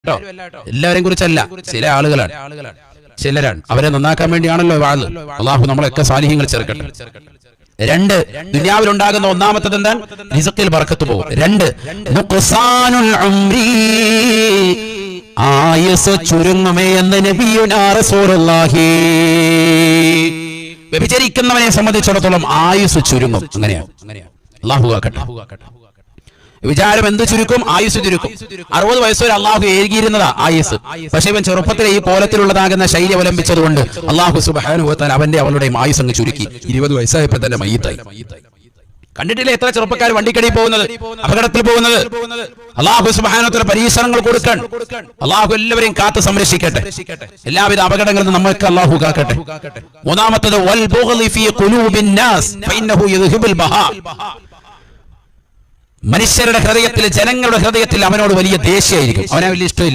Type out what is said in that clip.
എല്ലാവരെയും കുറിച്ചല്ല, ചില ആളുകളാണ്, ചിലരാണ്. അവരെ നന്നാക്കാൻ വേണ്ടിയാണല്ലോ വാഴ്. അള്ളാഹു നമ്മളൊക്കെ സാലിഹ്യങ്ങൾ ചേർക്കട്ടെ. രണ്ട്, ദുനിയാവിലുണ്ടാകുന്ന ഒന്നാമത്തത് എന്താണ്? റിസ്ഖിൽ ബർക്കത്ത് പോകും. രണ്ട്, നുഖ്സാനുൽ ഉംരി, ആയുസ് ചുരുങ്ങുമേ എന്ന് നബിയുനാ റസൂലുള്ളാഹി. വ്യഭിചരിക്കുന്നവനെ സംബന്ധിച്ചിടത്തോളം ആയുസ് ചുരുങ്ങും. അങ്ങനെയാണ്. അള്ളാഹു ആക്കട്ടെ. വിചാരം എന്ത് ചുരുക്കും? ആയുസ് ചുരുക്കും. 60 വയസ്സ് വരെ അള്ളാഹു ഏകിയിരുന്നതാ ആയുസ്. പക്ഷെ ഇവൻ ചെറുപ്പത്തിലെ ഈ പോലത്തിലുള്ളതാകുന്ന ശൈലി അവലംബിച്ചതുകൊണ്ട് അള്ളാഹു സുബ്ഹാനഹു വ തആല അവന്റെ അവളുടെയും ആയുസ് അങ്ങ് ചുരുക്കി. 20 വയസ്സായപ്പോൾ തന്നെ മയ്യിത്തായി. കണ്ടിട്ടില്ലേ എത്ര ചെറുപ്പക്കാർ വണ്ടിക്കടി പോകുന്നത്, അപകടത്തിൽ പോകുന്നത്? അള്ളാഹു സുബ്ഹാനഹു വ തആല പരീക്ഷണങ്ങൾ കൊടുക്കാൻ. അള്ളാഹു എല്ലാവരെയും കാത്ത് സംരക്ഷിക്കട്ടെ. എല്ലാവിധ അപകടങ്ങളിൽ നിന്ന് നമ്മൾക്ക് അള്ളാഹു കാക്കട്ടെ. മൂന്നാമത്തത് വൽ ബുഗ്ളി ഫീ ഖുലൂബിൻ നാസ് ഫഇന്നഹു യദ്ഹിബുൽ ബഹാ. മനുഷ്യരുടെ ഹൃദയത്തിൽ, ജനങ്ങളുടെ ഹൃദയത്തിൽ അവനോട് വലിയ ദേഷ്യമായിരിക്കും, അവനെ വലിയ ഇഷ്ടമില്ല.